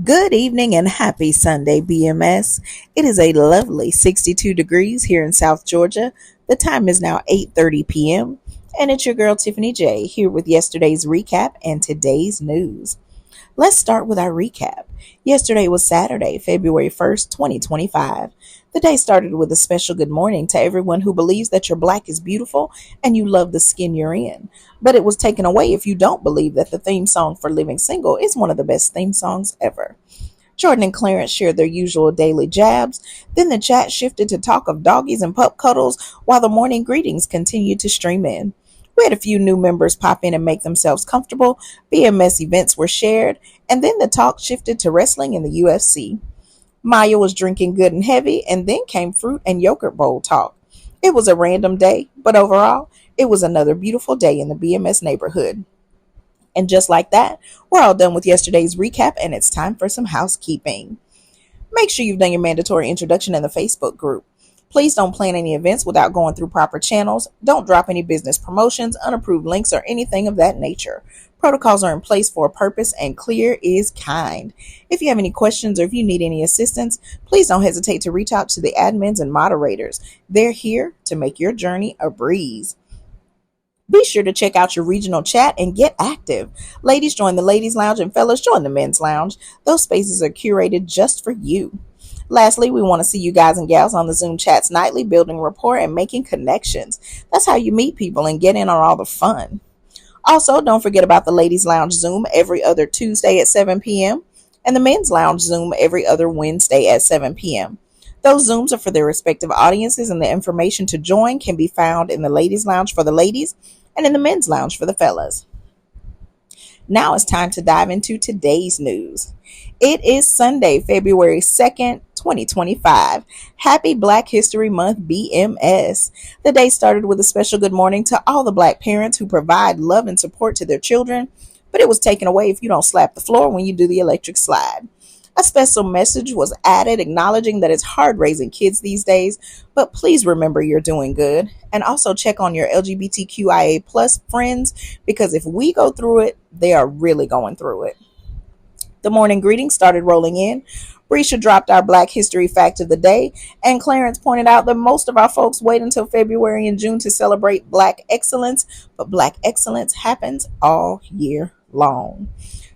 Good evening and happy Sunday, BMS. It is a lovely 62 degrees here in South Georgia. The time is now 8:30 p.m. and it's your girl Tiffany J here with yesterday's recap and today's news. Let's start with our recap. Yesterday was Saturday, February 1st, 2025. The day started with a special good morning to everyone who believes that your black is beautiful and you love the skin you're in. But it was taken away if you don't believe that the theme song for Living Single is one of the best theme songs ever. Jordan and Clarence shared their usual daily jabs. Then the chat shifted to talk of doggies and pup cuddles while the morning greetings continued to stream in. We had a few new members pop in and make themselves comfortable. BMS events were shared, and then the talk shifted to wrestling and the UFC. Maya was drinking good and heavy, and then came fruit and yogurt bowl talk. It was a random day, but overall, it was another beautiful day in the BMS neighborhood. And just like that, we're all done with yesterday's recap, and it's time for some housekeeping. Make sure you've done your mandatory introduction in the Facebook group. Please don't plan any events without going through proper channels. Don't drop any business promotions, unapproved links, or anything of that nature. Protocols are in place for a purpose, and clear is kind. If you have any questions or if you need any assistance, please don't hesitate to reach out to the admins and moderators. They're here to make your journey a breeze. Be sure to check out your regional chat and get active. Ladies, join the ladies' lounge, and fellas, join the men's lounge. Those spaces are curated just for you. Lastly, we want to see you guys and gals on the Zoom chats nightly, building rapport and making connections. That's how you meet people and get in on all the fun. Also, don't forget about the ladies' lounge Zoom every other Tuesday at 7 p.m. and the men's lounge Zoom every other Wednesday at 7 p.m. Those Zooms are for their respective audiences, and the information to join can be found in the ladies' lounge for the ladies and in the men's lounge for the fellas. Now it's time to dive into today's news. It is Sunday, February 2nd, 2025. Happy Black History Month, BMS. The day started with a special good morning to all the black parents who provide love and support to their children, but it was taken away if you don't slap the floor when you do the electric slide. A special message was added acknowledging that it's hard raising kids these days, but please remember you're doing good. And also check on your LGBTQIA plus friends, because if we go through it, they are really going through it. The morning greetings started rolling in. Brescia dropped our Black History fact of the day, and Clarence pointed out that most of our folks wait until February and June to celebrate Black excellence, but Black excellence happens all year long.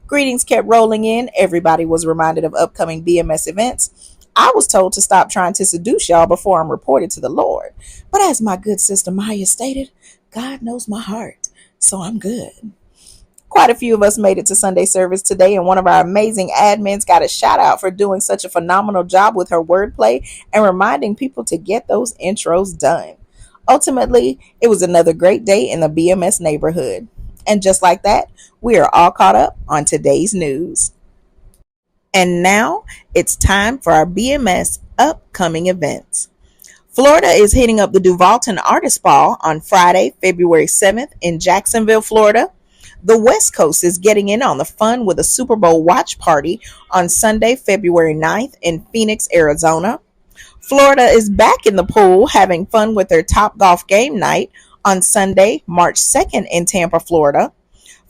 Greetings kept rolling in. Everybody was reminded of upcoming BMS events. I was told to stop trying to seduce y'all before I'm reported to the Lord. But as my good sister Maya stated, God knows my heart, so I'm good. Quite a few of us made it to Sunday service today, and one of our amazing admins got a shout out for doing such a phenomenal job with her wordplay and reminding people to get those intros done. Ultimately, it was another great day in the BMS neighborhood. And just like that, we are all caught up on today's news. And now it's time for our BMS upcoming events. Florida is hitting up the Duvalton Artist Ball on Friday, February 7th in Jacksonville, Florida. The West Coast is getting in on the fun with a Super Bowl watch party on Sunday, February 9th in Phoenix, Arizona. Florida is back in the pool having fun with their Top Golf game night on Sunday, March 2nd in Tampa, Florida.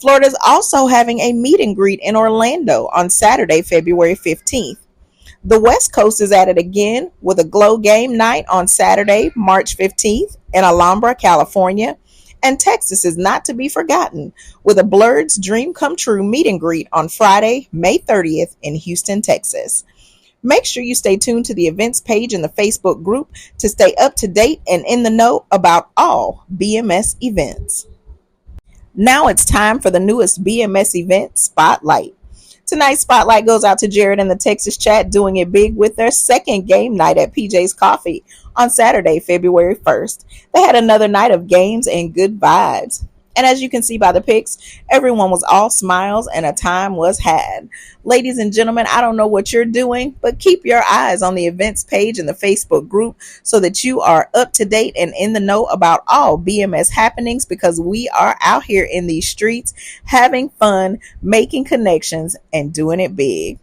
Florida is also having a meet and greet in Orlando on Saturday, February 15th. The West Coast is at it again with a Glow game night on Saturday, March 15th in Alhambra, California. And Texas is not to be forgotten with a Blurred's Dream Come True meet and greet on Friday, May 30th in Houston, Texas. Make sure you stay tuned to the events page in the Facebook group to stay up to date and in the know about all BMS events. Now it's time for the newest BMS event, Spotlight. Tonight's Spotlight goes out to Jared and the Texas chat doing it big with their second game night at PJ's Coffee on Saturday, February 1st. They had another night of games and good vibes. And as you can see by the pics, everyone was all smiles and a time was had. Ladies and gentlemen, I don't know what you're doing, but keep your eyes on the events page in the Facebook group so that you are up to date and in the know about all BMS happenings, because we are out here in these streets having fun, making connections, and doing it big.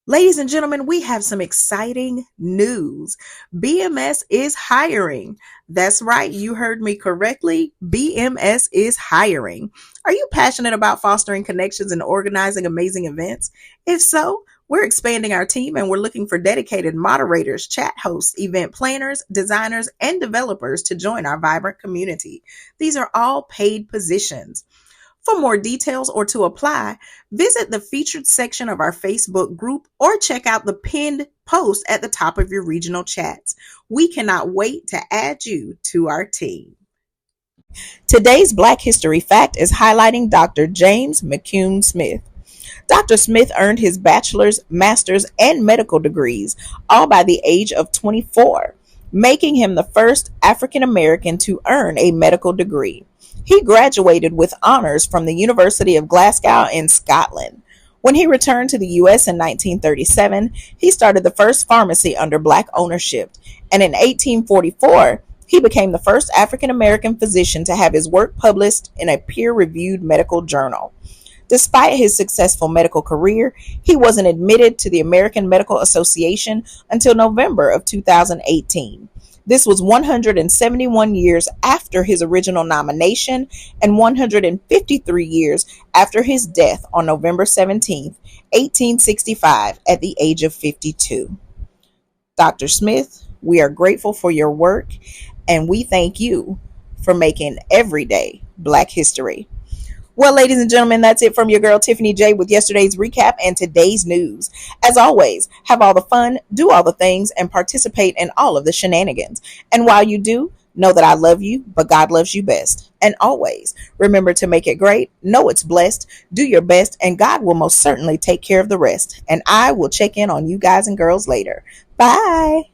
Ladies and gentlemen, we have some exciting news. BMS is hiring. That's right, you heard me correctly. BMS is hiring. Are you passionate about fostering connections and organizing amazing events? If so, we're expanding our team and we're looking for dedicated moderators, chat hosts, event planners, designers, and developers to join our vibrant community. These are all paid positions. For more details or to apply, visit the featured section of our Facebook group or check out the pinned post at the top of your regional chats. We cannot wait to add you to our team. Today's Black History Fact is highlighting Dr. James McCune Smith. Dr. Smith earned his bachelor's, master's, and medical degrees, all by the age of 24, making him the first African American to earn a medical degree. He graduated with honors from the University of Glasgow in Scotland. When he returned to the U.S. in 1937, he started the first pharmacy under Black ownership, and in 1844, he became the first African American physician to have his work published in a peer-reviewed medical journal. Despite his successful medical career, he wasn't admitted to the American Medical Association until November of 2018. This was 171 years after his original nomination and 153 years after his death on November 17, 1865, at the age of 52. Dr. Smith, we are grateful for your work and we thank you for making every day Black history. Well, ladies and gentlemen, that's it from your girl Tiffany J with yesterday's recap and today's news. As always, have all the fun, do all the things, and participate in all of the shenanigans. And while you do, know that I love you, but God loves you best. And always, remember to make it great, know it's blessed, do your best, and God will most certainly take care of the rest. And I will check in on you guys and girls later. Bye.